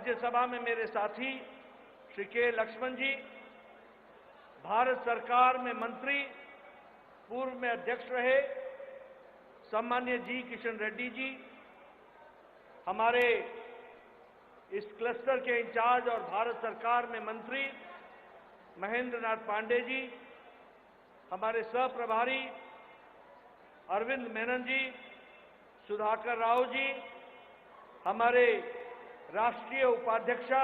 राज्यसभा में मेरे साथी श्री के लक्ष्मण जी, भारत सरकार में मंत्री, पूर्व में अध्यक्ष रहे सम्मान्य जी किशन रेड्डी जी, हमारे इस क्लस्टर के इंचार्ज और भारत सरकार में मंत्री महेंद्र नाथ पांडे जी, हमारे सह प्रभारी अरविंद मेनन जी, सुधाकर राव जी, हमारे राष्ट्रीय उपाध्यक्षा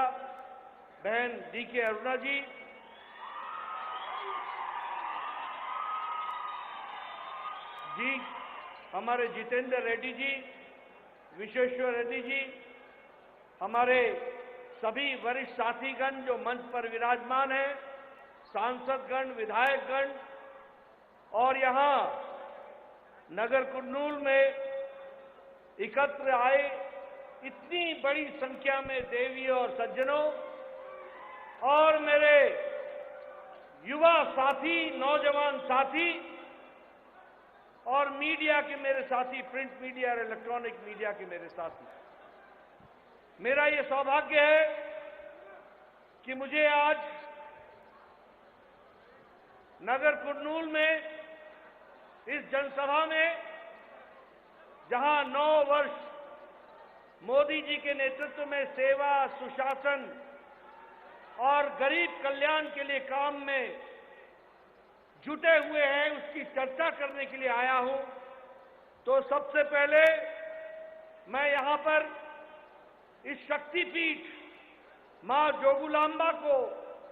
बहन डी.के. अरुणा जी, हमारे जितेंद्र रेड्डी जी, विश्वेश्वर रेड्डी जी, हमारे सभी वरिष्ठ साथीगण जो मंच पर विराजमान हैं, सांसदगण, विधायकगण और यहां नगर कुर्नूल में एकत्र आए इतनी बड़ी संख्या में देवियों और सज्जनों और मेरे युवा साथी, नौजवान साथी और मीडिया के मेरे साथी, प्रिंट मीडिया और इलेक्ट्रॉनिक मीडिया के मेरे साथी, मेरा ये सौभाग्य है कि मुझे आज नगर कुर्नूल में इस जनसभा में, जहां 9 वर्ष मोदी जी के नेतृत्व में सेवा, सुशासन और गरीब कल्याण के लिए काम में जुटे हुए हैं, उसकी चर्चा करने के लिए आया हूं। तो सबसे पहले मैं यहां पर इस शक्तिपीठ मां जोगुलांबा को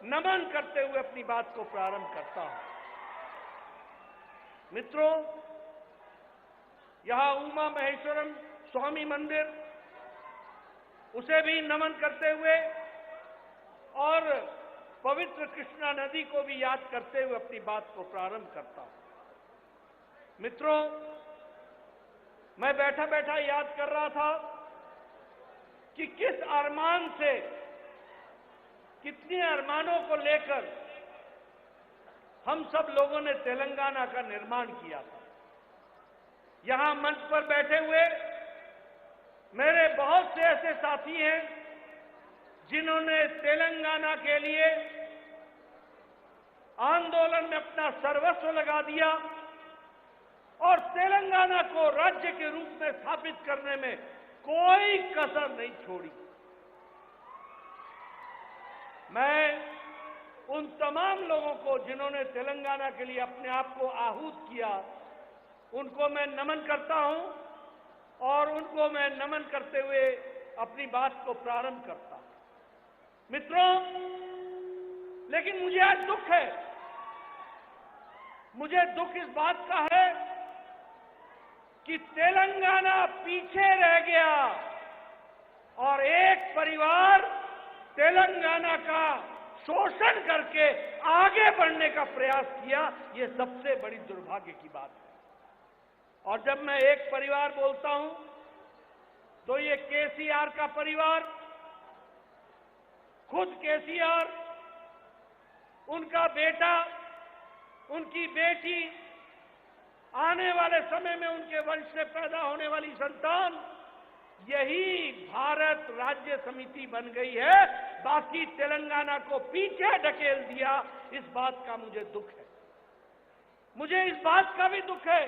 नमन करते हुए अपनी बात को प्रारंभ करता हूं। मित्रों, यहां उमा महेश्वरम स्वामी मंदिर, उसे भी नमन करते हुए और पवित्र कृष्णा नदी को भी याद करते हुए अपनी बात को प्रारंभ करता हूं। मित्रों, मैं बैठा बैठा याद कर रहा था कि किस अरमान से, कितने अरमानों को लेकर हम सब लोगों ने तेलंगाना का निर्माण किया था। यहां मंच पर बैठे हुए मेरे बहुत से ऐसे साथी हैं जिन्होंने तेलंगाना के लिए आंदोलन में अपना सर्वस्व लगा दिया और तेलंगाना को राज्य के रूप में स्थापित करने में कोई कसर नहीं छोड़ी। मैं उन तमाम लोगों को जिन्होंने तेलंगाना के लिए अपने आप को आहूत किया, उनको मैं नमन करता हूं और उनको मैं नमन करते हुए अपनी बात को प्रारंभ करता हूं। मित्रों, लेकिन मुझे आज दुख है, मुझे दुख इस बात का है कि तेलंगाना पीछे रह गया और एक परिवार तेलंगाना का शोषण करके आगे बढ़ने का प्रयास किया। ये सबसे बड़ी दुर्भाग्य की बात है। और जब मैं एक परिवार बोलता हूं तो ये केसीआर का परिवार, खुद केसीआर, उनका बेटा, उनकी बेटी, आने वाले समय में उनके वंश से पैदा होने वाली संतान, यही भारत राज्य समिति बन गई है। बाकी तेलंगाना को पीछे ढकेल दिया। इस बात का मुझे दुख है। मुझे इस बात का भी दुख है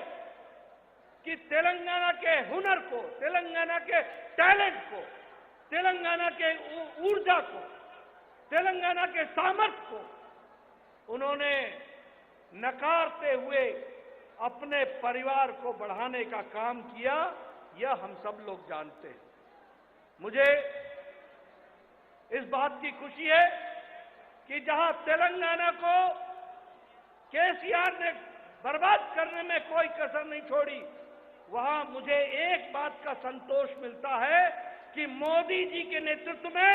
कि तेलंगाना के हुनर को, तेलंगाना के टैलेंट को, तेलंगाना के ऊर्जा को, तेलंगाना के सामर्थ्य को उन्होंने नकारते हुए अपने परिवार को बढ़ाने का काम किया। यह हम सब लोग जानते हैं। मुझे इस बात की खुशी है कि जहां तेलंगाना को केसीआर ने बर्बाद करने में कोई कसर नहीं छोड़ी, वहां मुझे एक बात का संतोष मिलता है कि मोदी जी के नेतृत्व में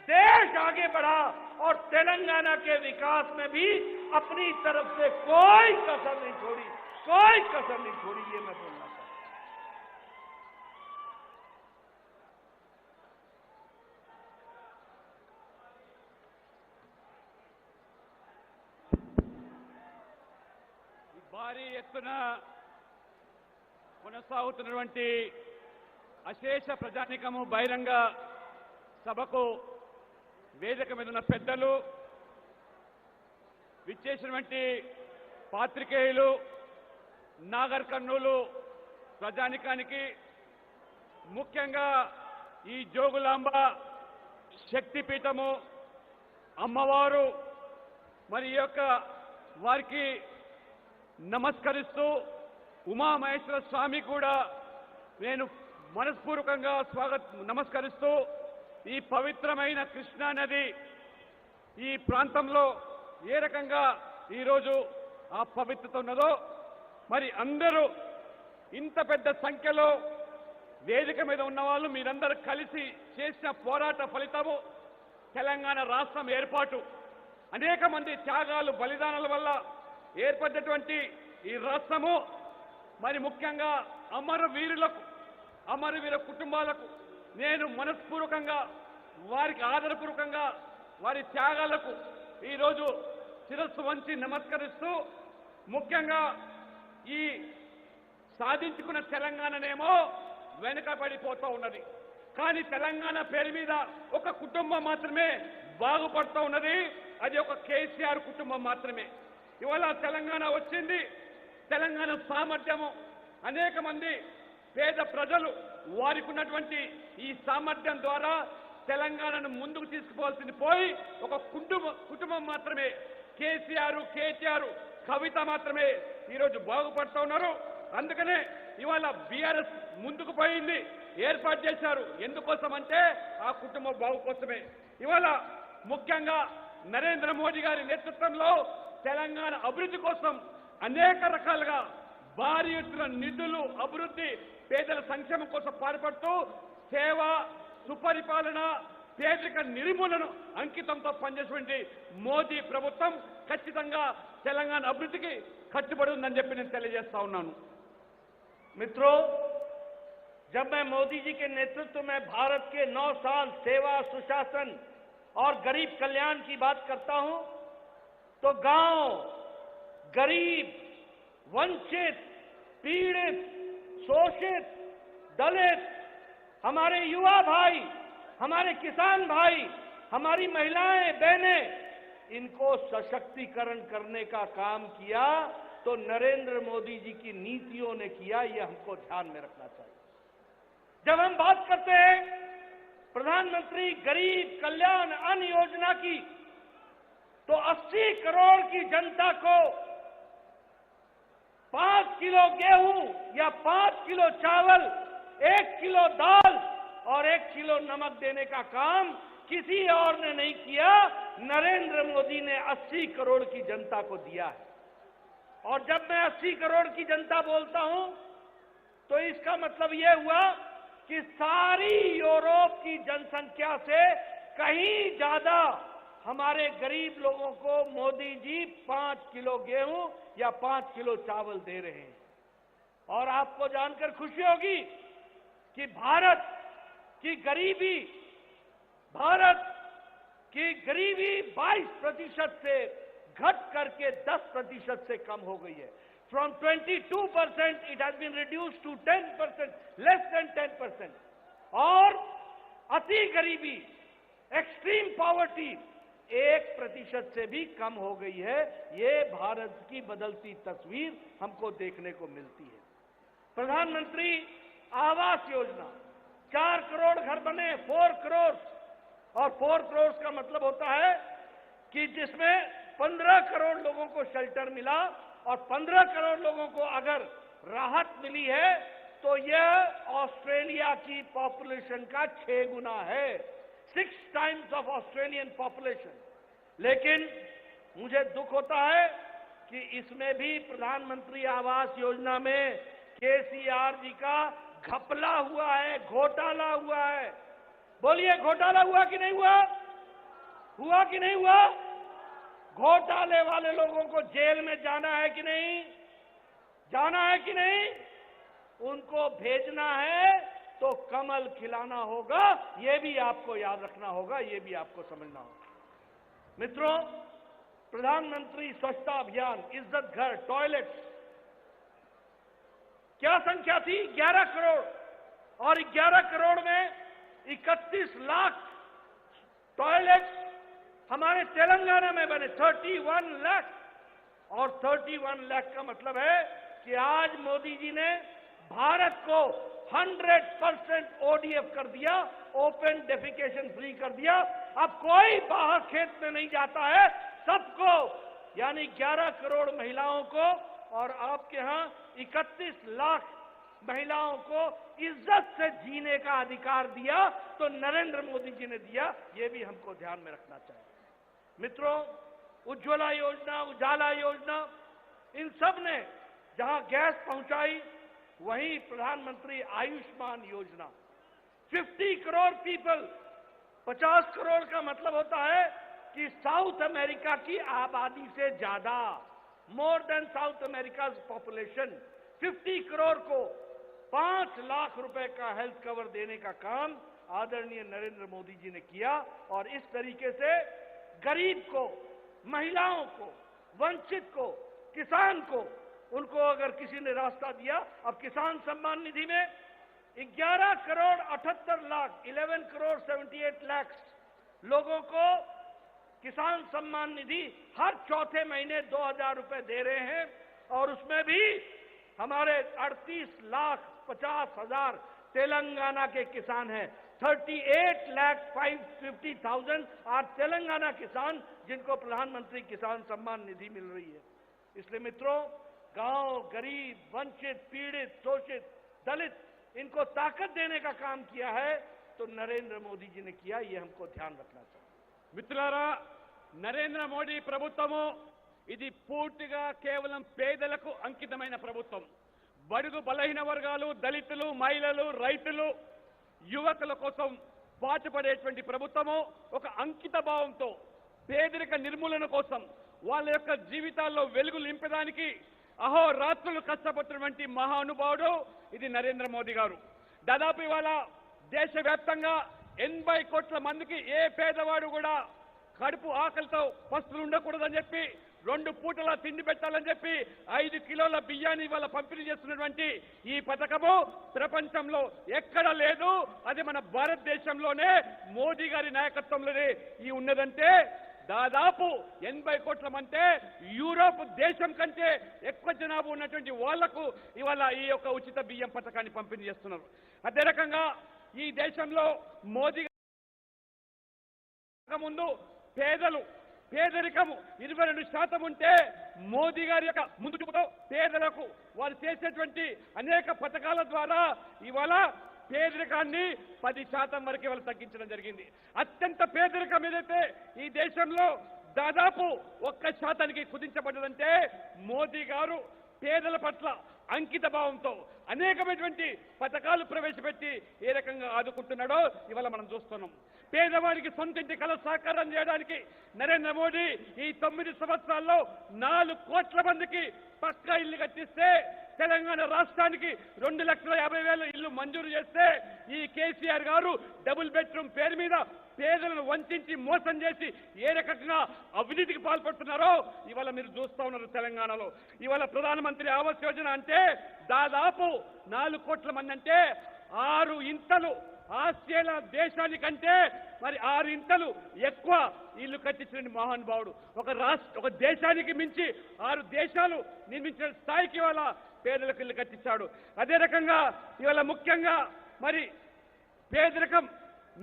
देश आगे बढ़ा और तेलंगाना के विकास में भी अपनी तरफ से कोई कसर नहीं छोड़ी, कोई कसर नहीं छोड़ी। ये मैं बोलना चाहता हूं। భారీ ఎత్తున కొనసాగుతున్నటువంటి అశేష ప్రజానీకము బహిరంగ సభకు వేదిక మీద ఉన్న పెద్దలు, విచ్చేసినటువంటి పాత్రికేయులు, నాగర్ కర్నూలు ప్రజానికానికి, ముఖ్యంగా ఈ జోగులాంబ శక్తిపీఠము అమ్మవారు మరి వారికి నమస్కరిస్తూ, ఉమామహేశ్వర స్వామి కూడా నేను మనస్పూర్వకంగా నమస్కరిస్తూ, ఈ పవిత్రమైన కృష్ణా నది ఈ ప్రాంతంలో ఏ రకంగా ఈరోజు ఆ పవిత్రత ఉన్నదో, మరి అందరూ ఇంత పెద్ద సంఖ్యలో వేదిక మీద ఉన్నవాళ్ళు మీరందరూ కలిసి చేసిన పోరాట ఫలితము తెలంగాణ రాష్ట్రం ఏర్పాటు. అనేక మంది త్యాగాలు, బలిదానాల వల్ల ఏర్పడినటువంటి ఈ రాష్ట్రము మరి ముఖ్యంగా అమరవీర కుటుంబాలకు నేను మనస్పూర్వకంగా వారికి ఆదరపూర్వకంగా వారి త్యాగాలకు ఈరోజు శిరస్సు వంచి నమస్కరిస్తూ, ముఖ్యంగా ఈ సాధించుకున్న తెలంగాణనేమో వెనుకబడిపోతూ ఉన్నది. కానీ తెలంగాణ పేరు మీద ఒక కుటుంబం మాత్రమే బాగుపడుతూ ఉన్నది, అది ఒక కేసీఆర్ కుటుంబం మాత్రమే. ఇవాళ తెలంగాణ వచ్చింది, తెలంగాణ సామర్థ్యము అనేక మంది పేద ప్రజలు వారికి ఉన్నటువంటి ఈ సామర్థ్యం ద్వారా తెలంగాణను ముందుకు తీసుకుపోవాల్సింది పోయి ఒక కుటుంబం మాత్రమే కేసీఆర్, కవిత మాత్రమే ఈరోజు బాగుపడుతూ ఉన్నారు. అందుకనే ఇవాళ బీఆర్ఎస్ ముందుకు పోయింది, ఏర్పాటు చేశారు. ఎందుకోసం అంటే ఆ కుటుంబం బాగు కోసమే. ఇవాళ ముఖ్యంగా నరేంద్ర మోడీ గారి నేతృత్వంలో తెలంగాణ అభివృద్ధి కోసం అనేక రకాలుగా భారీ ఎత్తున నిధులు, అభివృద్ధి, పేదల సంక్షేమం కోసం పాటుపడుతూ సేవ, సుపరిపాలన, పేదరిక నిర్మూలన అంకితంతో పనిచేసినటువంటి మోదీ ప్రభుత్వం ఖచ్చితంగా తెలంగాణ అభివృద్ధికి కట్టుబడి ఉందని చెప్పి నేను తెలియజేస్తా ఉన్నాను. मित्रों, जब मैं मोदी जी के नेतृत्व में भारत के 9 साल सेवा, सुशासन और गरीब कल्याण की बात करता हूं, तो गांव, गरीब, वंचित, पीड़ित, शोषित, दलित, हमारे युवा भाई, हमारे किसान भाई, हमारी महिलाएं, बहनें, इनको सशक्तिकरण करने का काम किया तो नरेंद्र मोदी जी की नीतियों ने किया, ये हमको ध्यान में रखना चाहिए। जब हम बात करते हैं प्रधानमंत्री गरीब कल्याण अन्न योजना की, तो 80 करोड़ की जनता को 5 किलो गेहूं या 5 किलो चावल, 1 किलो दाल और 1 किलो नमक देने का काम किसी और ने नहीं किया, नरेंद्र मोदी ने 80 करोड़ की जनता को दिया है। और जब मैं 80 करोड़ की जनता बोलता हूं, तो इसका मतलब यह हुआ कि सारी यूरोप की जनसंख्या से कहीं ज्यादा हमारे गरीब लोगों को मोदी जी 5 किलो गेहूं या 5 किलो चावल दे रहे हैं। और आपको जानकर खुशी होगी कि भारत की गरीबी 22% से घट करके 10% से कम हो गई है। From 22% it has been reduced to 10%, less than 10%. और अति गरीबी, एक्सट्रीम पॉवर्टी 1% से भी कम हो गई है। ये भारत की बदलती तस्वीर हमको देखने को मिलती है। प्रधानमंत्री आवास योजना, 4 करोड़ घर बने, 4 करोड़, और 4 करोड़ का मतलब होता है कि जिसमें 15 करोड़ लोगों को शेल्टर मिला, और 15 करोड़ लोगों को अगर राहत मिली है तो यह ऑस्ट्रेलिया की पॉपुलेशन का 6 गुना है, 6 टाइम्स ऑफ ऑस्ट्रेलियन पॉपुलेशन। लेकिन मुझे दुख होता है कि इसमें भी प्रधानमंत्री आवास योजना में केसीआर जी का घपला हुआ है, घोटाला हुआ है। बोलिए, घोटाला हुआ कि नहीं हुआ? हुआ कि नहीं हुआ? घोटाले वाले लोगों को जेल में जाना है कि नहीं? जाना है कि नहीं? उनको भेजना है तो कमल खिलाना होगा, ये भी आपको याद रखना होगा, ये भी आपको समझना होगा। मित्रों, प्रधानमंत्री स्वच्छता अभियान, इज्जत घर, टॉयलेट्स, क्या संख्या थी? 11 करोड़, और 11 करोड़ में 31 लाख टॉयलेट हमारे तेलंगाना में बने 31 लाख, और 31 लाख का मतलब है कि आज मोदी जी ने भारत को 100% ODF कर दिया, ओपन डेफिकेशन फ्री कर दिया। अब कोई बाहर खेत में नहीं जाता है, सबको यानी 11 करोड़ महिलाओं को और आपके यहां 31 लाख महिलाओं को इज्जत से जीने का अधिकार दिया, तो नरेंद्र मोदी जी ने दिया, ये भी हमको ध्यान में रखना चाहिए। मित्रों, उज्ज्वला योजना, उजाला योजना, इन सब ने जहां गैस पहुंचाई, वहीं प्रधानमंत्री आयुष्मान योजना 50 करोड़ पीपल, 50 करोड़ का मतलब होता है कि साउथ अमेरिका की आबादी से ज्यादा, more than south America population, 50 crore को 5 लाख रुपए का हेल्थ कवर देने का काम आदरणीय नरेंद्र मोदी जी ने किया। और इस तरीके से गरीब को, महिलाओं को, वंचित को, किसान को, उनको अगर किसी ने रास्ता दिया, अब किसान सम्मान निधि में 11 करोड़ 78 लाख 11 करोड़ 78 लाख लोगों को किसान सम्मान निधि हर चौथे महीने 2000 रुपए दे रहे हैं। और उसमें भी हमारे 38 लाख 50 हजार तेलंगाना के किसान हैं। 38 लाख 50,000 आर तेलंगाना किसान जिनको प्रधानमंत्री किसान सम्मान निधि मिल रही है। इसलिए मित्रों, गांव, गरीब, वंचित, पीड़ित, शोषित, दलित, इनको ताकत देने का काम किया है तो नरेंद्र मोदी जी ने किया, ये हमको ध्यान रखना चाहिए। మిత్రులారా, నరేంద్ర మోడీ ప్రభుత్వము ఇది పూర్తిగా కేవలం పేదలకు అంకితమైన ప్రభుత్వం. బడుగు బలహీన వర్గాలు, దళితులు, మహిళలు, రైతులు, యువకుల కోసం పాటుపడేటువంటి ప్రభుత్వము ఒక అంకిత భావంతో పేదరిక నిర్మూలన కోసం వాళ్ళ యొక్క జీవితాల్లో వెలుగు నింపడానికి అహోరాత్రులు కష్టపడుతున్నటువంటి మహానుభావుడు ఇది నరేంద్ర మోదీ గారు. దాదాపు ఇవాళ దేశవ్యాప్తంగా 80 కోట్ల మందికి ఏ పేదవాడు కూడా కడుపు ఆకలితో పస్తులు ఉండకూడదని చెప్పి 2 పూటల తిండి పెట్టాలని చెప్పి 5 కిలోల బియ్యాన్ని ఇవాళ పంపిణీ చేస్తున్నటువంటి ఈ పథకము ప్రపంచంలో ఎక్కడ లేదు. అది మన భారతదేశంలోనే మోదీ గారి నాయకత్వంలోనే ఈ ఉన్నదంటే దాదాపు 80 కోట్ల మంటే యూరోప్ దేశం కంటే ఎక్కువ జనాభా ఉన్నటువంటి వాళ్లకు ఇవాళ ఈ యొక్క ఉచిత బియ్యం పథకాన్ని పంపిణీ చేస్తున్నారు. అదే రకంగా ఈ దేశంలో మోదీ ముందు పేదరికము 22% ఉంటే మోదీ గారి యొక్క ముందు చూపుతో పేదలకు వారు చేసేటువంటి అనేక పథకాల ద్వారా ఇవాళ పేదరికాన్ని 10% వరకు ఇవాళ తగ్గించడం జరిగింది. అత్యంత పేదరికం ఏదైతే ఈ దేశంలో దాదాపు 1% కుదించబడ్డదంటే మోదీ గారు పేదల పట్ల అంకిత భావంతో అనేకమైనటువంటి పథకాలు ప్రవేశపెట్టి ఏ రకంగా ఆదుకుంటున్నాడో ఇవాళ మనం చూస్తున్నాం. పేదవాడికి సొంత ఇంటి కల సాకారం చేయడానికి నరేంద్ర మోడీ ఈ 9 సంవత్సరాల్లో 4 కోట్ల మందికి పక్కా ఇల్లు కట్టిస్తే, తెలంగాణ రాష్ట్రానికి 2,50,000 ఇల్లు మంజూరు చేస్తే, ఈ కేసీఆర్ గారు డబుల్ బెడ్రూమ్ పేరు మీద పేదలను వంచి మోసం చేసి ఏ రకంగా అవినీతికి పాల్పడుతున్నారో ఇవాళ మీరు చూస్తా ఉన్నారు. తెలంగాణలో ఇవాళ ప్రధానమంత్రి ఆవాస్ యోజన అంటే దాదాపు 4 కోట్ల మంది అంటే 6 ఇంతలు ఆస్ట్రేలియా దేశానికంటే మరి 6 ఇంతలు ఎక్కువ ఇల్లు కట్టించిన మహానుభావుడు. ఒక దేశానికి మించి 6 దేశాలు నిర్మించిన స్థాయికి ఇవాళ పేదలకు ఇల్లు కట్టించాడు. అదే రకంగా ఇవాళ ముఖ్యంగా మరి పేదరికం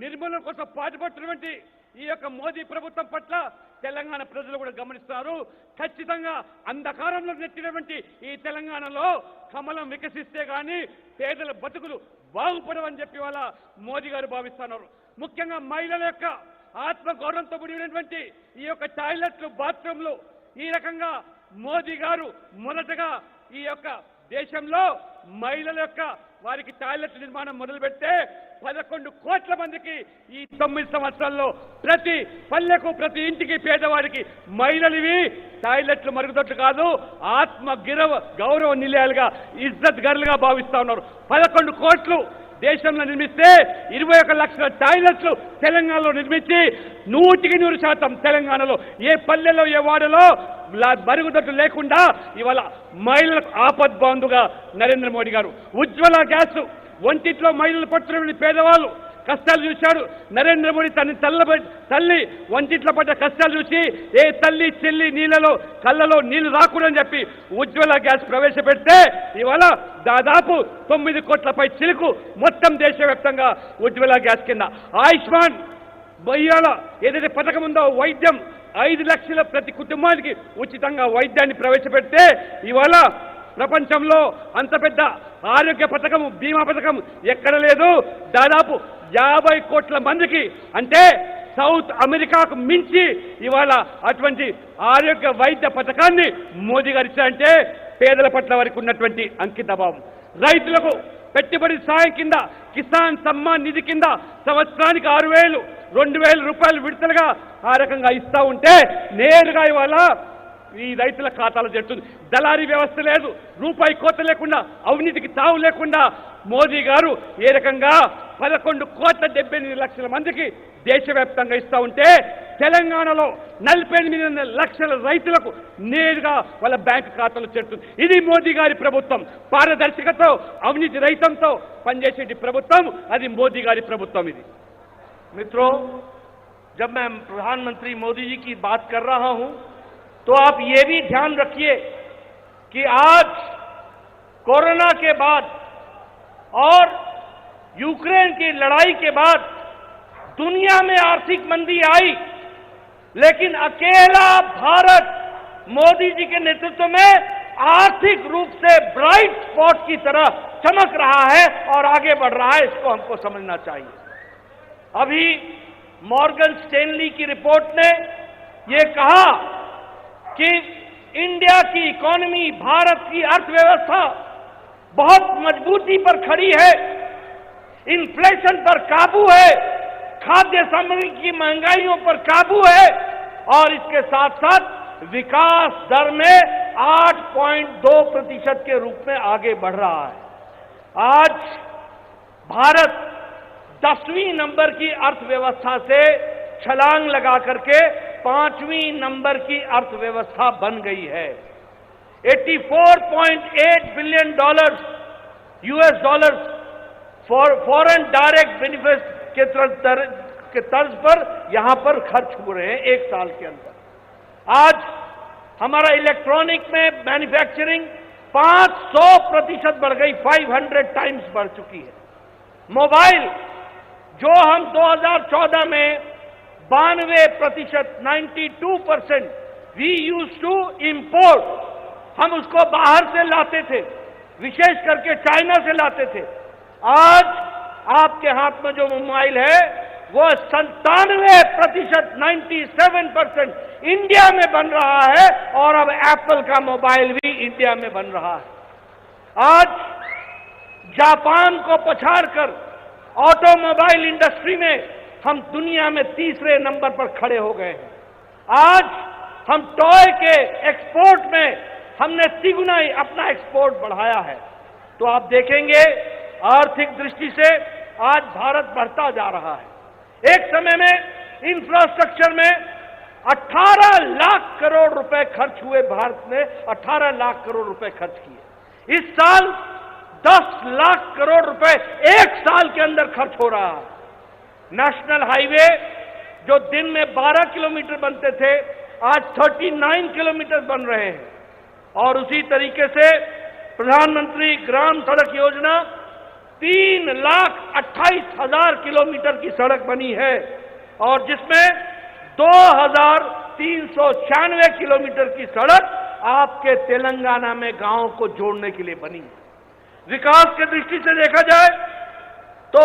నిర్మూలన కోసం పాటుపడుతున్నటువంటి ఈ యొక్క మోదీ ప్రభుత్వం పట్ల తెలంగాణ ప్రజలు కూడా గమనిస్తున్నారు. ఖచ్చితంగా అంధకారంలో నెట్టినటువంటి ఈ తెలంగాణలో కమలం వికసిస్తే గాని పేదల బతుకులు బాగుపడవని చెప్పి వాళ్ళ మోదీ గారు భావిస్తున్నారు. ముఖ్యంగా మహిళల యొక్క ఆత్మగౌరవంతో కూడినటువంటి ఈ యొక్క టాయిలెట్లు, బాత్రూంలు ఈ రకంగా మోదీ గారు మొదటగా ఈ యొక్క దేశంలో మహిళల యొక్క వారికి టాయిలెట్ నిర్మాణం మొదలు పెడితే 11 కోట్ల మందికి ఈ 9 సంవత్సరాల్లో ప్రతి పల్లెకు, ప్రతి ఇంటికి పేదవాడికి మహిళలివి టాయిలెట్లు మరుగుదొడ్లు కాదు, ఆత్మ గౌరవ నిలయాలుగా, ఇజ్జత్ గర్లుగా భావిస్తా ఉన్నారు. 11 కోట్లు దేశంలో నిర్మిస్తే 21 లక్షల టాయిలెట్లు తెలంగాణలో నిర్మించి 100% తెలంగాణలో ఏ పల్లెలో ఏ వాడలో మరుగుదొడ్లు లేకుండా ఇవాళ మహిళలకు ఆపద్ బాంధుగా నరేంద్ర మోడీ గారు ఉజ్వల గ్యాస్, ఒంటిట్లో మహిళలు పడుతున్న పేదవాళ్ళు కష్టాలు చూశాడు. నరేంద్ర మోడీ తల్లి వంటిట్లో పడ్డ కష్టాలు చూసి ఏ తల్లి చెల్లి నీళ్ళలో కళ్ళలో నీళ్లు రాకూడదని చెప్పి ఉజ్వల గ్యాస్ ప్రవేశపెడితే ఇవాళ దాదాపు 9 కోట్లపై చిలుకు మొత్తం దేశవ్యాప్తంగా ఉజ్వల గ్యాస్ కింద ఆయుష్మాన్ బయ్యాల ఏదైతే పథకం ఉందో వైద్యం 5 లక్షల ప్రతి కుటుంబానికి ఉచితంగా వైద్యాన్ని ప్రవేశపెడితే ఇవాళ ప్రపంచంలో అంత పెద్ద ఆరోగ్య పథకం బీమా పథకం ఎక్కడ లేదు. దాదాపు 50 కోట్ల మందికి అంటే సౌత్ అమెరికాకు మించి ఇవాళ అటువంటి ఆరోగ్య వైద్య పథకాన్ని మోదీ గారు ఇచ్చారంటే పేదల పట్ల వారికి ఉన్నటువంటి అంకితభావం. రైతులకు పెట్టుబడి సాయం కింద కిసాన్ సమ్మాన్ నిధి కింద సంవత్సరానికి 6,000 2,000 రూపాయలు విడతలుగా ఆ రకంగా ఇస్తా ఉంటే నేరుగా ఇవాళ ఈ రైతుల ఖాతాలో చేరుతుంది. దళారీ వ్యవస్థ లేదు, రూపాయి కోత లేకుండా అవినీతికి తావు లేకుండా మోదీ గారు ఏ రకంగా 11,78,00,000 మందికి దేశవ్యాప్తంగా ఇస్తా ఉంటే తెలంగాణలో 48 లక్షల రైతులకు నేరుగా వాళ్ళ బ్యాంకు ఖాతాలో చేరుతుంది. ఇది మోదీ గారి ప్రభుత్వం. పారదర్శకతో అవినీతి రహితంతో పనిచేసే ప్రభుత్వం అది మోదీ గారి ప్రభుత్వం. ఇది मित्रों, जब मैं प्रधानमंत्री मोदी जी की बात कर रहा हूं तो आप ये भी ध्यान रखिए कि आज कोरोना के बाद और यूक्रेन की लड़ाई के बाद दुनिया में आर्थिक मंदी आई, लेकिन अकेला भारत मोदी जी के नेतृत्व में आर्थिक रूप से ब्राइट स्पॉट की तरह चमक रहा है और आगे बढ़ रहा है. इसको हमको समझना चाहिए. अभी मॉर्गन स्टैनली की रिपोर्ट ने यह कहा कि इंडिया की इकोनॉमी, भारत की अर्थव्यवस्था बहुत मजबूती पर खड़ी है, इन्फ्लेशन पर काबू है, खाद्य सामग्री की महंगाइयों पर काबू है और इसके साथ साथ विकास दर में 8.2% के रूप में आगे बढ़ रहा है. आज भारत 10वीं नंबर की अर्थव्यवस्था से छलांग लगा करके 5वीं नंबर की अर्थव्यवस्था बन गई है. $84.8 billion US dollars foreign direct benefit के तर्ज पर यहां पर खर्च हो रहे हैं एक साल के अंदर. आज हमारा इलेक्ट्रॉनिक में मैन्युफैक्चरिंग 500% बढ़ गई, 500 टाइम्स बढ़ चुकी है. मोबाइल जो हम 2014 में 92%, 92% वी यूज टू इम्पोर्ट, हम उसको बाहर से लाते थे, विशेष करके चाइना से लाते थे. आज आपके हाथ में जो मोबाइल है वो 97%, 97% इंडिया में बन रहा है और अब एप्पल का मोबाइल भी इंडिया में बन रहा है. आज जापान को पछाड़कर ऑटोमोबाइल इंडस्ट्री में हम दुनिया में 3रे नंबर पर खड़े हो गए हैं. आज हम टॉय के एक्सपोर्ट में हमने तिगुना ही अपना एक्सपोर्ट बढ़ाया है. तो आप देखेंगे आर्थिक दृष्टि से आज भारत बढ़ता जा रहा है. एक समय में इंफ्रास्ट्रक्चर में 18 लाख करोड़ रुपए खर्च हुए. भारत ने 18 लाख करोड़ रुपए खर्च किए. इस साल 10 लाख करोड़ रुपए एक साल के अंदर खर्च हो रहा है. नेशनल हाईवे जो दिन में 12 किलोमीटर बनते थे आज 39 किलोमीटर बन रहे हैं. और उसी तरीके से प्रधानमंत्री ग्राम सड़क योजना 3,28,000 किलोमीटर की सड़क बनी है और जिसमें 2,396 किलोमीटर की सड़क आपके तेलंगाना में गांवों को जोड़ने के लिए बनी है. विकास की दृष्टि से देखा जाए तो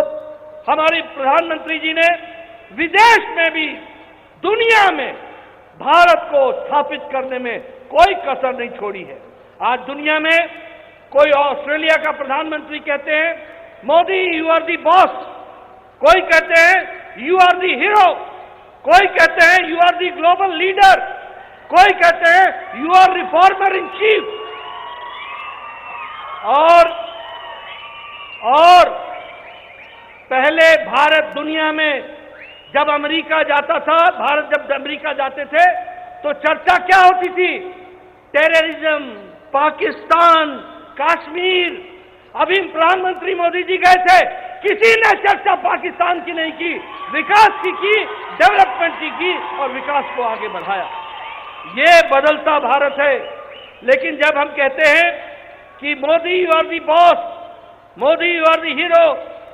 हमारी प्रधानमंत्री जी ने विदेश में भी दुनिया में भारत को स्थापित करने में कोई कसर नहीं छोड़ी है. आज दुनिया में कोई ऑस्ट्रेलिया का प्रधानमंत्री कहते हैं Modi you are the boss, कोई कहते हैं यू आर दी हीरो, कोई कहते हैं you are the global leader, कोई कहते हैं you are reformer in chief. और पहले भारत दुनिया में जब अमेरिका जाता था, भारत जब अमेरिका जाते थे तो चर्चा क्या होती थी? टेररिज्म, पाकिस्तान, कश्मीर. अभी प्रधानमंत्री मोदी जी गए थे किसी ने चर्चा पाकिस्तान की नहीं की, विकास की, डेवलपमेंट की और विकास को आगे बढ़ाया। ये बदलता भारत है। लेकिन जब हम कहते हैं कि Modi you are the boss, Modi you are the hero,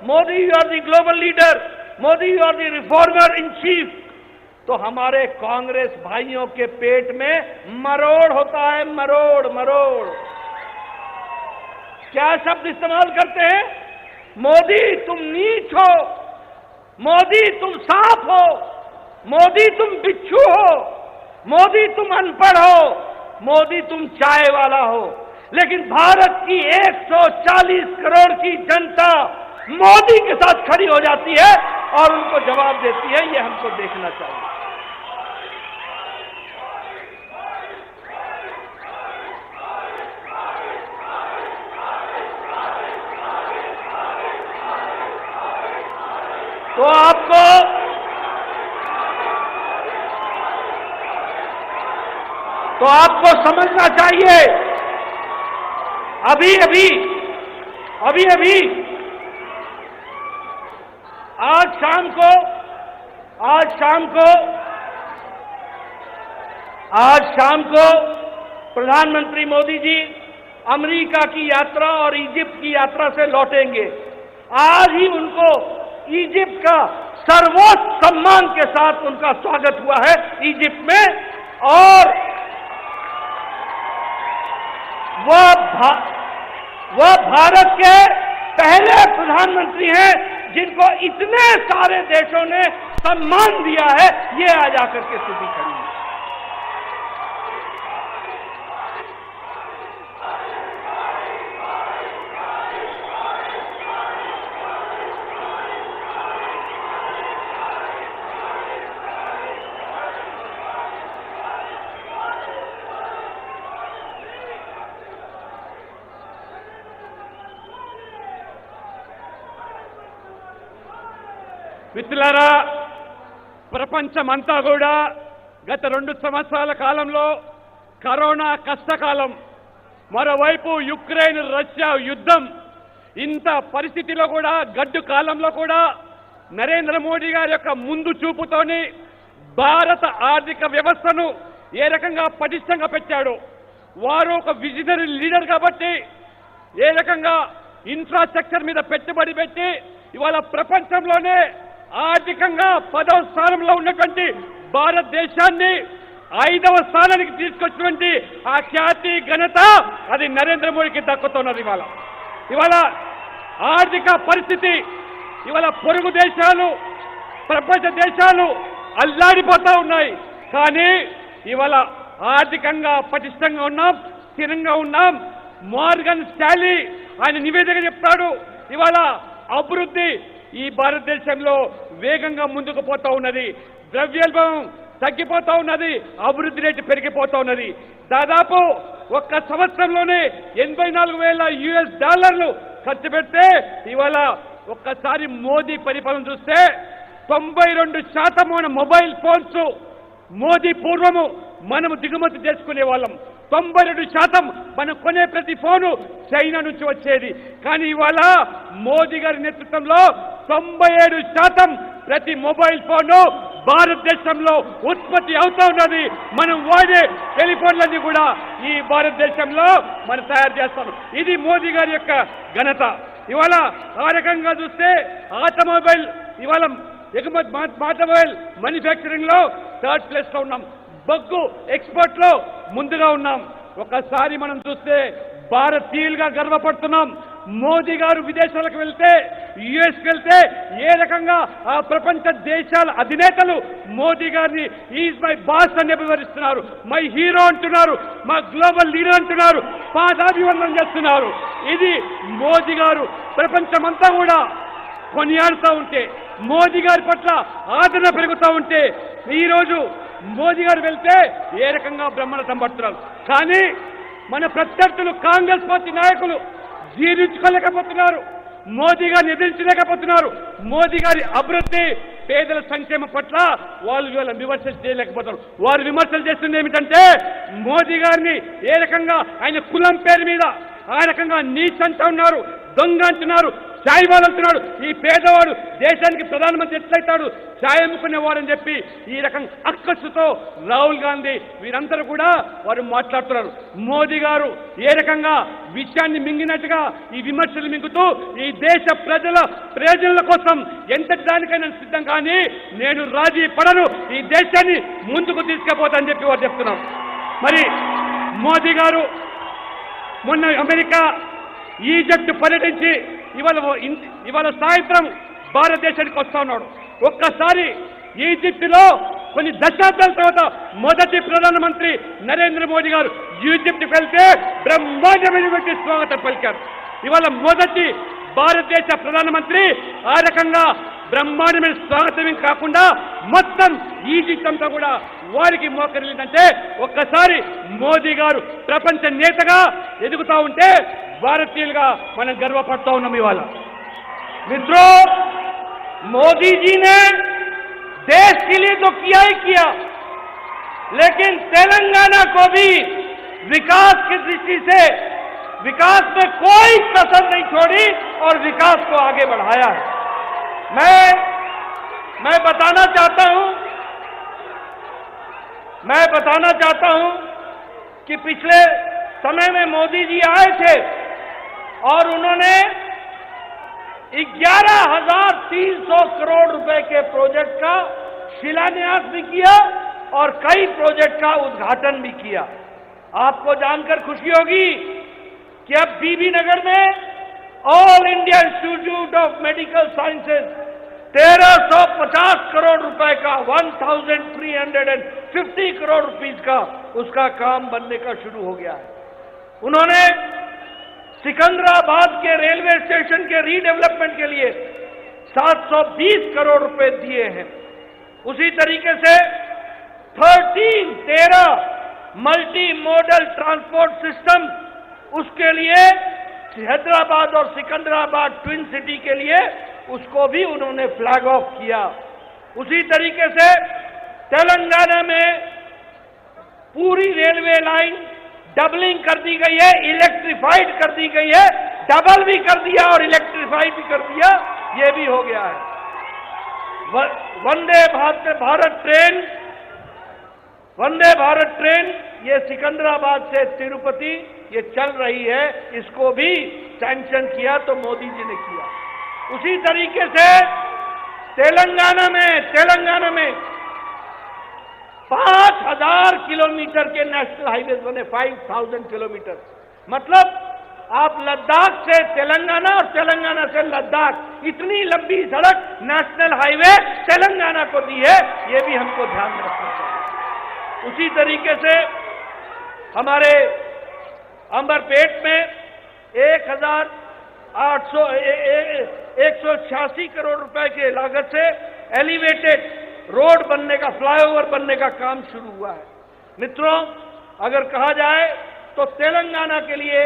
Modi you are the global leader, Modi you are the reformer in chief, तो हमारे कांग्रेस भाइयों के पेट में मरोड़ होता है, मरोड़ मरोड़। क्या शब्द इस्तेमाल करते हैं? मोदी तुम नीच हो, मोदी तुम सांप हो, मोदी तुम बिच्छू हो, मोदी तुम अनपढ़ हो, मोदी तुम चाय वाला हो। लेकिन भारत की 140 करोड़ की जनता मोदी के साथ खड़ी हो जाती है और उनको जवाब देती है। ये हमको देखना चाहिए। तो आपको समझना चाहिए, अभी अभी आज शाम को प्रधानमंत्री मोदी जी अमेरिका की यात्रा और इजिप्ट की यात्रा से लौटेंगे। आज ही उनको इजिप्ट का सर्वोच्च सम्मान के साथ उनका स्वागत हुआ है इजिप्ट में, और वह भारत के पहले प्रधानमंत्री हैं जिनको इतने सारे देशों ने सम्मान दिया है। ये आज आकर के स्थिति खड़ी है। మిత్రులారా, ప్రపంచమంతా కూడా గత 2 సంవత్సరాల కాలంలో కరోనా కష్టకాలం, మరోవైపు యుక్రెయిన్ రష్యా యుద్ధం, ఇంత పరిస్థితిలో కూడా గడ్డు కాలంలో కూడా నరేంద్ర మోడీ గారి యొక్క ముందు చూపుతోని భారత ఆర్థిక వ్యవస్థను ఏ రకంగా పటిష్టంగా పెట్టాడు. వారు ఒక విజనరీ లీడర్ కాబట్టి ఏ రకంగా ఇన్ఫ్రాస్ట్రక్చర్ మీద పెట్టుబడి పెట్టి ఇవాళ ప్రపంచంలోనే ఆర్థికంగా 10వ స్థానంలో ఉన్నటువంటి భారతదేశాన్ని 5వ స్థానానికి తీసుకొచ్చినటువంటి ఆ ఖ్యాతి ఘనత అది నరేంద్ర మోడీకి దక్కుతున్నది. ఇవాళ ఆర్థిక పరిస్థితి, ఇవాళ పొరుగు దేశాలు, ప్రపంచ దేశాలు అల్లాడిపోతా ఉన్నాయి. కానీ ఇవాళ ఆర్థికంగా పటిష్టంగా ఉన్నాం, స్థిరంగా ఉన్నాం. మార్గన్ స్టాన్లీ ఆయన నివేదిక చెప్తాడు, ఇవాళ అభివృద్ధి ఈ భారతదేశంలో వేగంగా ముందుకు పోతా ఉన్నది, ద్రవ్యోల్బణం తగ్గిపోతా ఉన్నది, అభివృద్ధి రేటు పెరిగిపోతా ఉన్నది. దాదాపు ఒక్క సంవత్సరంలోనే $84,000 ఖర్చు పెడితే ఇవాళ ఒక్కసారి మోదీ పరిపాలన చూస్తే 92% మన మొబైల్ ఫోన్స్ మోదీ పూర్వము మనము దిగుమతి చేసుకునే వాళ్ళం. 92% మనం కొనే ప్రతి ఫోను చైనా నుంచి వచ్చేది. కానీ ఇవాళ మోదీ గారి నేతృత్వంలో 97% ప్రతి మొబైల్ ఫోను భారతదేశంలో ఉత్పత్తి అవుతా ఉన్నది. మనం వాడే టెలిఫోన్లన్నీ కూడా ఈ భారతదేశంలో మనం తయారు చేస్తాం. ఇది మోదీ గారి యొక్క ఘనత. ఇవాళ ఆ రకంగా చూస్తే ఆటోమొబైల్ ఇవాళ ఎగుమతి ఆటోమొబైల్ మ్యానుఫ్యాక్చరింగ్ లో 3rd ప్లేస్ లో ఉన్నాం. బొగ్గు ఎక్స్పోర్ట్ లో ముందుగా ఉన్నాం. ఒకసారి మనం చూస్తే భారతీయులుగా గర్వపడుతున్నాం. మోదీ గారు విదేశాలకు వెళ్తే, యుఎస్కి వెళ్తే ఏ రకంగా ఆ ప్రపంచ దేశాల అధినేతలు మోదీ గారిని ఈజ్ మై బాస్ అని వివరిస్తున్నారు, మై హీరో అంటున్నారు, మా గ్లోబల్ లీడర్ అంటున్నారు, పాదాభివందనం చేస్తున్నారు. ఇది మోదీ గారు ప్రపంచమంతా కూడా కొనియాడుతూ ఉంటే, మోదీ గారి పట్ల ఆదరణ పెరుగుతూ ఉంటే, ఈరోజు మోదీ గారు వెళ్తే ఏ రకంగా బ్రహ్మరథం పడుతున్నారు. కానీ మన ప్రత్యర్థులు కాంగ్రెస్ పార్టీ నాయకులు జీర్ణించుకోలేకపోతున్నారు, మోదీ గారిని ఎదిరించలేకపోతున్నారు. మోదీ గారి అభివృద్ధి, పేదల సంక్షేమం పట్ల వాళ్ళు విమర్శలు చేయలేకపోతున్నారు. వారు విమర్శలు చేస్తుంది ఏమిటంటే మోదీ గారిని ఏ రకంగా ఆయన కులం పేరు మీద ఆ రకంగా నీచ్ అంటూ ఉన్నారు, దొంగ అంటున్నారు, ఛాయ్ వాళ్ళు అంటున్నాడు, ఈ పేదవాడు దేశానికి ప్రధానమంత్రి ఎట్లయితాడు, ఛాయ్ అమ్ముకునేవాడని చెప్పి ఈ రకం అక్కసుతో రాహుల్ గాంధీ వీరందరూ కూడా వారు మాట్లాడుతున్నారు. మోదీ గారు ఏ రకంగా విషయాన్ని మింగినట్టుగా ఈ విమర్శలు మింగుతూ ఈ దేశ ప్రజల ప్రయోజనాల కోసం ఎంతటి దానికైనా సిద్ధం, కానీ నేను రాజీ పడను, ఈ దేశాన్ని ముందుకు తీసుకుపోతానని చెప్పి వారు చెప్తున్నారు. మరి మోదీ గారు మొన్న అమెరికా, ఈజిప్ట్ పర్యటించి ఇవాళ సాయంత్రం భారతదేశానికి వస్తా ఉన్నాడు. ఒక్కసారి ఈజిప్టులో కొన్ని దశాబ్దాల తర్వాత మొదటి ప్రధానమంత్రి నరేంద్ర మోదీ గారు ఈజిప్ట్కి వెళ్తే బ్రహ్మాండమైనటువంటి స్వాగతం పలికారు. ఇవాళ మొదటి భారతదేశ ప్రధానమంత్రి ఆ రకంగా బ్రహ్మాండమైన స్వాగతం కాకుండా మొత్తం ఈజిప్ట్ అంతా కూడా వారికి మోకరిల్లిందంటే ఒక్కసారి మోదీ గారు ప్రపంచ నేతగా ఎదుగుతా ఉంటే భారతీయులుగా మనం గర్వపడుతూ ఉన్నాం. ఇవాళ मित्रों, मोदी जी ने देश के लिए तो किया ही किया, लेकिन तेलंगाना को भी विकास की दृष्टि से विकास में कोई कसर नहीं छोड़ी और विकास को आगे बढ़ाया है. मैं बताना चाहता हूं कि पिछले समय में मोदी जी आए थे और उन्होंने 11,300 करोड़ रुपए के प्रोजेक्ट का शिलान्यास भी किया और कई प्रोजेक्ट का उद्घाटन भी किया. आपको जानकर खुशी होगी कि अब बीबी नगर में all India institute of medical sciences 1350 crore रुपए का 1,350 करोड़ रुपीस का उसका काम बनने का शुरू हो गया है. उन्होंने सिकंदराबाद के रेलवे स्टेशन के रीडेवलपमेंट के लिए 720 करोड़ रुपए दिए हैं. उसी तरीके से 13 मल्टी मॉडल ट्रांसपोर्ट सिस्टम, उसके लिए हैदराबाद और सिकंदराबाद ट्विन सिटी के लिए उसको भी उन्होंने फ्लैग ऑफ किया. उसी तरीके से तेलंगाना में पूरी रेलवे लाइन डबलिंग कर दी गई है, इलेक्ट्रिफाइड कर दी गई है, डबल भी कर दिया और इलेक्ट्रिफाइड भी कर दिया, ये भी हो गया है. वंदे भारत ट्रेन ये सिकंदराबाद से तिरुपति ये चल रही है, इसको भी सैंक्शन किया तो मोदी जी ने किया. उसी तरीके से तेलंगाना में 5,000 किलोमीटर के नेशनल हाईवे बने, 5,000 किलोमीटर. मतलब आप लद्दाख से तेलंगाना और तेलंगाना से लद्दाख, इतनी लंबी सड़क नेशनल हाईवे तेलंगाना को दी है, ये भी हमको ध्यान रखना चाहिए. उसी तरीके से हमारे अंबरपेट में 186 करोड़ रुपए के लागत से एलिवेटेड रोड बनने का, फ्लाईओवर बनने का काम शुरू हुआ है. मित्रों, अगर कहा जाए तो तेलंगाना के लिए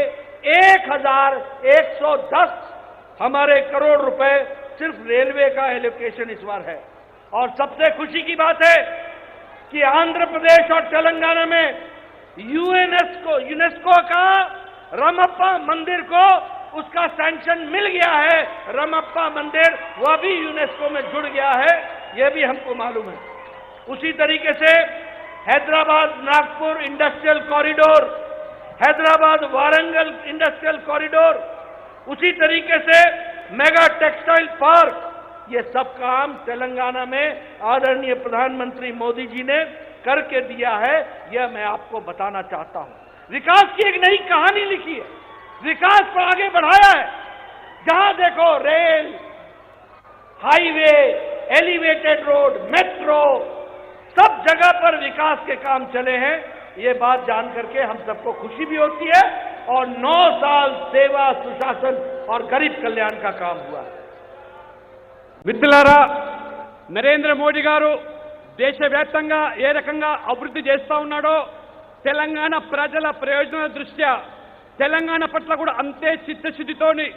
1,110 हमारे करोड़ रुपए सिर्फ रेलवे का एलोकेशन इस बार है. और सबसे खुशी की बात है कि आंध्र प्रदेश और तेलंगाना में यूनेस्को का रमप्पा मंदिर को उसका सैंक्शन मिल गया है. रमप्पा मंदिर वह भी यूनेस्को में जुड़ गया है, यह भी हमको मालूम है. उसी तरीके से Hyderabad Nagpur industrial corridor, Hyderabad Warangal industrial corridor, उसी तरीके से मेगा टेक्सटाइल पार्क, ये सब काम तेलंगाना में आदरणीय प्रधानमंत्री मोदी जी ने करके दिया है. यह मैं आपको बताना चाहता हूं. विकास की एक नई कहानी लिखी है, विकास को आगे बढ़ाया है. जहां देखो rail, highway, elevated road, metro, सब जगह पर विकास के काम चले हैं. ये बात जान करके हम सबको खुशी भी होती है और 9 साल सेवा, सुशासन और गरीब कल्याण का काम हुआ है. మిత్రులారా, నరేంద్ర మోడీ గారు దేశవ్యాప్తంగా ఏ రకంగా అభివృద్ధి చేస్తా ఉన్నాడో తెలంగాణ ప్రజల ప్రయోజనాల దృష్ట్యా తెలంగాణ పట్ల కూడా అంతే చిత్తశుద్ధితోని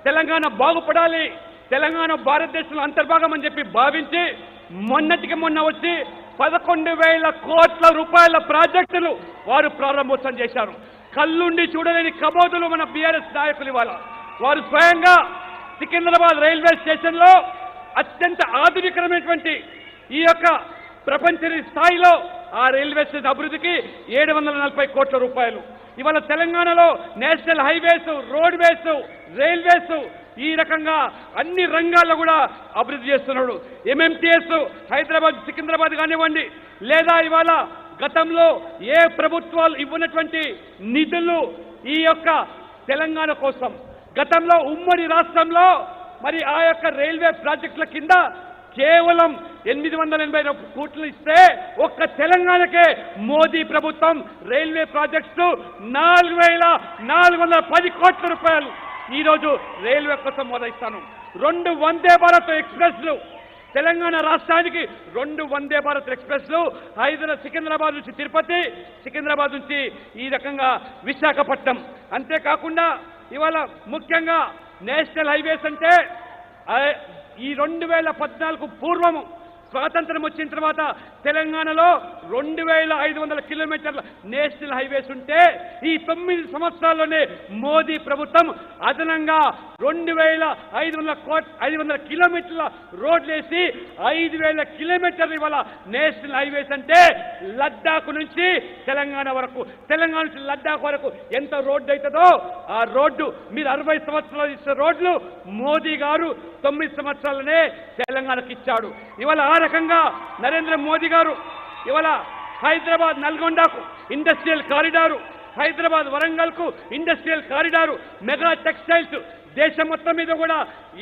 తెలంగాణ బాగుపడాలి, తెలంగాణ భారతదేశంలో అంతర్భాగం అని చెప్పి భావించి మొన్నటికి మొన్న వచ్చి 11,000 కోట్ల రూపాయల ప్రాజెక్టులు వారు ప్రారంభోత్సవం చేశారు. కళ్ళుండి చూడలేని కబోదులు మన బీఆర్ఎస్ నాయకులు. ఇవాళ వారు స్వయంగా సికింద్రాబాద్ రైల్వే స్టేషన్లో అత్యంత ఆధునికమైనటువంటి ఈ యొక్క ప్రపంచ స్థాయిలో ఆ రైల్వే స్టేషన్ అభివృద్ధికి 740 కోట్ల రూపాయలు. ఇవాళ తెలంగాణలో నేషనల్ హైవేస్, రోడ్వేస్, రైల్వేస్ ఈ రకంగా అన్ని రంగాల్లో కూడా అభివృద్ధి చేస్తున్నాడు. ఎంఎంటీఎస్ హైదరాబాద్ సికింద్రాబాద్ కానివ్వండి, లేదా ఇవాళ గతంలో ఏ ప్రభుత్వాలు ఇవ్వనటువంటి నిధులు ఈ యొక్క తెలంగాణ కోసం గతంలో ఉమ్మడి రాష్ట్రంలో మరి ఆ యొక్క రైల్వే ప్రాజెక్టుల కింద కేవలం 880 కోట్లు ఇస్తే ఒక్క తెలంగాణకే మోదీ ప్రభుత్వం రైల్వే ప్రాజెక్ట్స్ 4410 కోట్ల రూపాయలు ఈరోజు రైల్వే కోసం మొదలైస్తాను. 2 వందే భారత్ ఎక్స్ప్రెస్లు తెలంగాణ రాష్ట్రానికి 2 వందే భారత్ ఎక్స్ప్రెస్లు సికింద్రాబాద్ నుంచి తిరుపతి, సికింద్రాబాద్ నుంచి ఈ రకంగా విశాఖపట్నం. అంతేకాకుండా ఇవాళ ముఖ్యంగా నేషనల్ హైవేస్ అంటే ఈ 2014 పూర్వము స్వాతంత్రం వచ్చిన తర్వాత తెలంగాణలో 2500 కిలోమీటర్ల నేషనల్ హైవేస్ ఉంటే ఈ 9 సంవత్సరాల్లోనే మోదీ ప్రభుత్వం అదనంగా 2500 కిలోమీటర్ల రోడ్లు వేసి 5000 కిలోమీటర్లు ఇవాళ నేషనల్ హైవేస్ అంటే లద్దాఖ్ నుంచి తెలంగాణ వరకు, తెలంగాణ నుంచి లద్దాఖ్ వరకు ఎంత రోడ్డు అవుతుందో ఆ రోడ్డు మీరు 60 సంవత్సరాలు ఇచ్చిన రోడ్లు మోదీ గారు 9 సంవత్సరాలనే తెలంగాణకు ఇచ్చాడు. ఇవాళ ఆ రకంగా నరేంద్ర మోదీ గారు ఇవాళ హైదరాబాద్ నల్గొండకు ఇండస్ట్రియల్ కారిడారు, హైదరాబాద్ వరంగల్కు ఇండస్ట్రియల్ కారిడారు, మెగా టెక్స్టైల్స్ దేశం మొత్తం మీద కూడా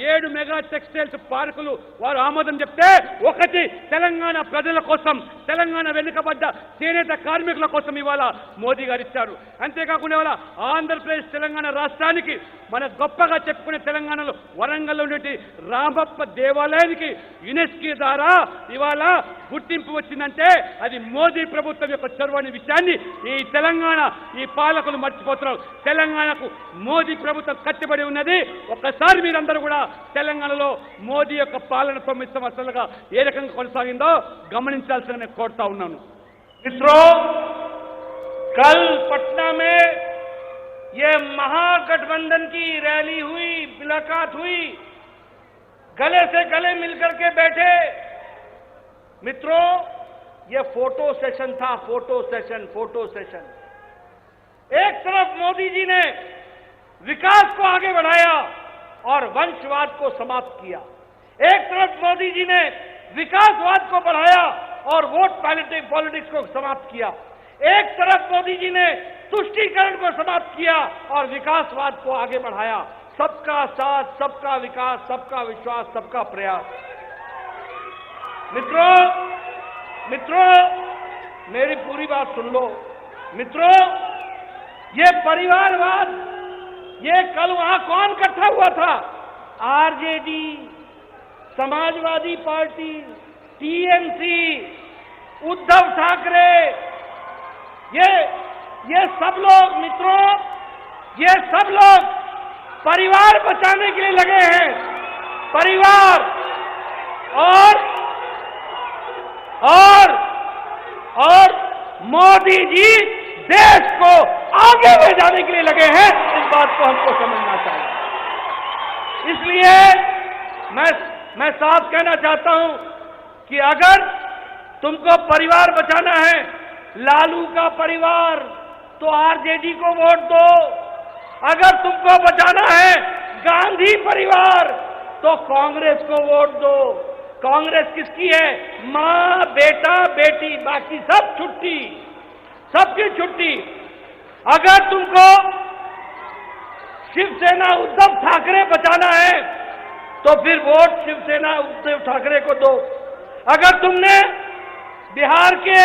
7 మెగా టెక్స్టైల్స్ పార్కులు వారు ఆమోదం చెప్తే ఒకటి తెలంగాణ ప్రజల కోసం, తెలంగాణ వెనుకబడ్డ చేనేత కార్మికుల కోసం ఇవాళ మోదీ గారు ఇచ్చారు. అంతేకాకుండా ఇవాళ ఆంధ్రప్రదేశ్ తెలంగాణ రాష్ట్రానికి మన గొప్పగా చెప్పుకునే తెలంగాణలో వరంగల్లో ఉన్నటువంటి రామప్ప దేవాలయానికి యునెస్కో ద్వారా ఇవాళ గుర్తింపు వచ్చిందంటే అది మోదీ ప్రభుత్వం యొక్క చొరవ అనే విషయాన్ని ఈ తెలంగాణ ఈ పాలకులు మర్చిపోతున్నారు. తెలంగాణకు మోదీ ప్రభుత్వం కట్టుబడి ఉన్నది. ఒక్కసారి మీరందరూ కూడా తెలంగాణలో మోదీ యొక్క పాలన 9 సంవత్సరాలుగా ఏ రకంగా కొనసాగిందో గమనించాల్సిన నేను కోరుతా ఉన్నాను. मित्रों, कल पटना में ये महागठबंधन की रैली हुई, मुलाकात हुई, गले से गले मिलकर के बैठे। मित्रों, ये फोटो सेशन था, फोटो सेशन। एक तरफ मोदी जी ने विकास को आगे बढ़ाया और वंशवाद को समाप्त किया, एक तरफ मोदी जी ने विकासवाद को बढ़ाया और वोट पॉलिटिक्स को समाप्त किया, एक तरफ मोदी जी ने तुष्टीकरण को समाप्त किया और विकासवाद को आगे बढ़ाया। सबका साथ, सबका विकास, सबका विश्वास, सबका प्रयास। मित्रों, मेरी पूरी बात सुन लो। मित्रों, ये परिवारवाद, ये कल वहां कौन इकट्ठा हुआ था? RJD, Samajwadi party, TMC, Uddhav Thackeray, ये सब लोग, मित्रों, ये सब लोग परिवार बचाने के लिए लगे हैं। परिवार और मोदी जी देश को आगे ले जाने के लिए लगे हैं। इस बात को हमको समझना चाहिए। इसलिए मैं साफ कहना चाहता हूं कि अगर तुमको परिवार बचाना है, लालू का परिवार, तो आरजेडी को वोट दो। अगर तुमको बचाना है गांधी परिवार, तो कांग्रेस को वोट दो। कांग्रेस किसकी है? मां, बेटा, बेटी, बाकी सब छुट्टी, सबकी छुट्टी। अगर तुमको शिवसेना उद्धव ठाकरे बचाना है, तो फिर वोट शिवसेना उद्धव ठाकरे को दो। अगर तुमने बिहार के,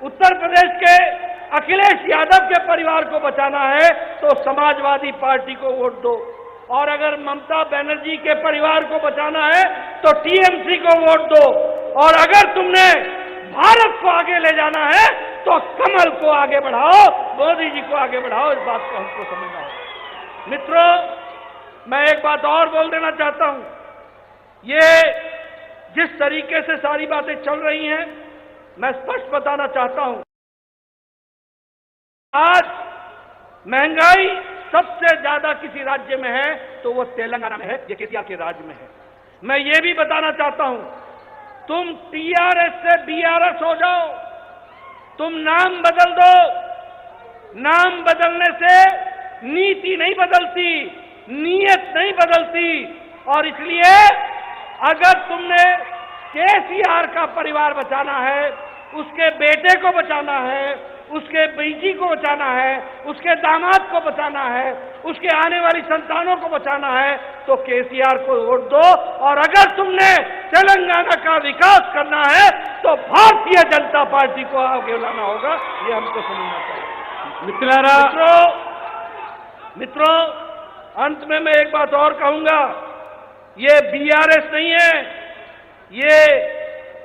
उत्तर प्रदेश के अखिलेश यादव के परिवार को बचाना है, तो समाजवादी पार्टी को वोट दो। और अगर ममता बनर्जी के परिवार को बचाना है, तो टीएमसी को वोट दो। और अगर तुमने भारत को आगे ले जाना है, तो कमल को आगे बढ़ाओ, मोदी जी को आगे बढ़ाओ। इस बात को हमको समझना है। मित्रों, मैं एक बात और बोल देना चाहता हूं। ये जिस तरीके से सारी बातें चल रही हैं, मैं स्पष्ट बताना चाहता हूं। आज महंगाई सबसे ज्यादा किसी राज्य में है तो वो तेलंगाना में है, ये केसीआर के राज्य में है। मैं ये भी बताना चाहता हूं, तुम टीआरएस से बीआरएस हो जाओ, तुम नाम बदल दो, नाम बदलने से नीति नहीं बदलती, नीयत नहीं बदलती। और इसलिए अगर तुमने केसीआर का परिवार बचाना है, उसके बेटे को बचाना है, उसके बीजी को बचाना है, उसके दामाद को बचाना है, उसके आने वाली संतानों को बचाना है, तो केसीआर को वोट दो। और अगर तुमने तेलंगाना का विकास करना है तो भारतीय जनता पार्टी को आगे लाना होगा, ये हमको समझना चाहिए। मित्रों, अंत में मैं एक बात और कहूंगा, ये बीआरएस नहीं है, ये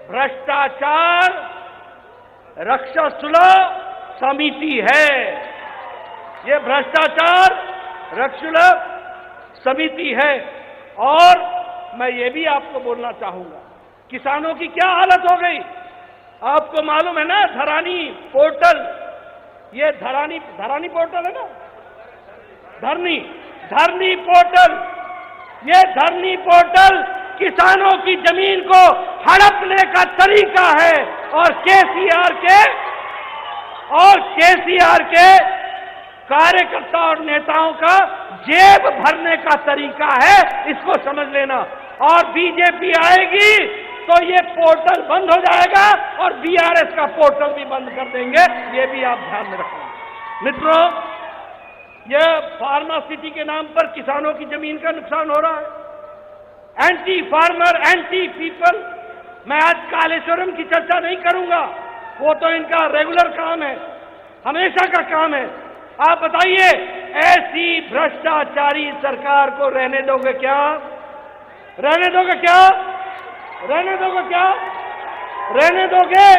भ्रष्टाचार रक्षासुलभ समिति है। ये भ्रष्टाचार रक्षासुलभ समिति है। और मैं ये भी आपको बोलना चाहूंगा, किसानों की क्या हालत हो गई आपको मालूम है ना। धरानी पोर्टल, ये धरानी पोर्टल है ना, धरनी पोर्टल, ये धरनी पोर्टल किसानों की जमीन को हड़पने का तरीका है और केसीआर के कार्यकर्ता और नेताओं का जेब भरने का तरीका है, इसको समझ लेना। और बीजेपी आएगी तो ये पोर्टल बंद हो जाएगा और बीआरएस का पोर्टल भी बंद कर देंगे, ये भी आप ध्यान में रखना। मित्रों, यह फार्मा सिटी के नाम पर किसानों की जमीन का नुकसान हो रहा है। Anti farmer, anti people. मैं आज कालेश्वरम की चर्चा नहीं करूंगा, वो तो इनका रेगुलर काम है, हमेशा का काम है। आप बताइए, ऐसी भ्रष्टाचारी सरकार को रहने दोगे क्या? रहने दोगे क्या? रहने दोगे क्या? रहने दोगे?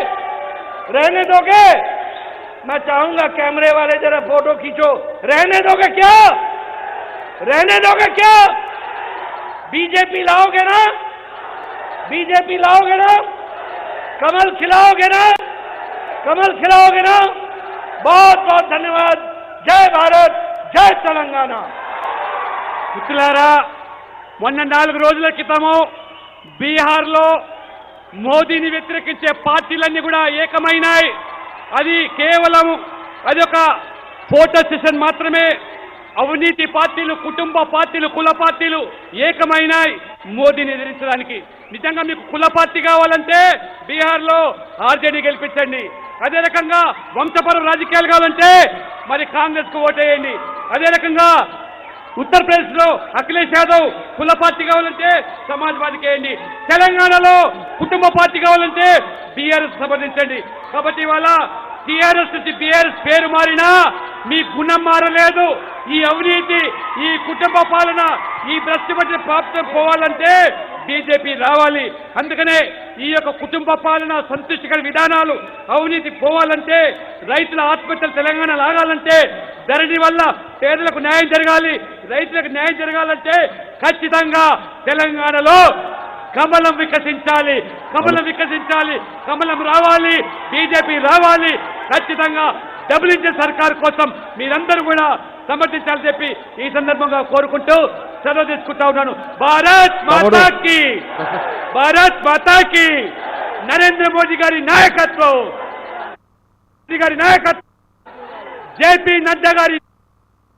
रहने दोगे? मैं चाहूंगा कैमरे वाले जरा फोटो खींचो। रहने दोगे क्या? रहने दोगे क्या? बीजेपी लाओगे ना? बीजेपी लाओगे ना? कमल खिलाओगे ना? कमल खिलाओगे ना? बहुत बहुत धन्यवाद। जय भारत, जय तेलंगाना। మిత్రులారా, మొన్న 4 రోజుల క్రితము బీహార్లో మోదీని వ్యతిరేకించే పార్టీలన్నీ కూడా ఏకమైనాయి. అది కేవలం అది ఒక ఫోటో సెషన్ మాత్రమే. అవినీతి పార్టీలు, కుటుంబ పార్టీలు, కుల పార్టీలు ఏకమైనాయి మోదీని ఎదిరించడానికి. నిజంగా మీకు కుల పార్టీ కావాలంటే బీహార్లో ఆర్జేడీ గెలిపించండి. అదే రకంగా వంశపర రాజకీయాలు కావాలంటే మరి కాంగ్రెస్ కు ఓటేయండి. అదే రకంగా ఉత్తరప్రదేశ్లో అఖిలేష్ యాదవ్ కుల పార్టీ కావాలంటే సమాజ్వాదీకి వేయండి. తెలంగాణలో కుటుంబ పార్టీ కావాలంటే బీఆర్ఎస్ సమర్థించండి. కాబట్టి ఇవాళ టీఆర్ఎస్ నుంచి బీఆర్ఎస్ పేరు మారినా మీ గుణం మారలేదు. ఈ అవినీతి, ఈ కుటుంబ పాలన, ఈ భ్రష్టుపట్టిన ప్రాప్తం పోవాలంటే బీజేపీ రావాలి. అందుకనే ఈ యొక్క కుటుంబ పాలన, సంతృష్టికర విధానాలు, అవినీతి పోవాలంటే, రైతుల ఆత్మహత్యలు తెలంగాణ లాగాలంటే, ధరణి వల్ల పేదలకు న్యాయం జరగాలి, రైతులకు న్యాయం జరగాలంటే ఖచ్చితంగా తెలంగాణలో కమలం వికసించాలి, కమలం వికసించాలి, కమలం రావాలి, బీజేపీ రావాలి. ఖచ్చితంగా డబుల్ ఇంజిన్ సర్కార్ కోసం మీరందరూ కూడా సమర్థించాలని చెప్పి ఈ సందర్భంగా కోరుకుంటూ సెలవు తీసుకుంటా ఉన్నాను. భారత్ మాతా కీ, భారత్ మాతా కీ. నరేంద్ర మోదీ గారి నాయకత్వం, జేపీ నడ్డా గారి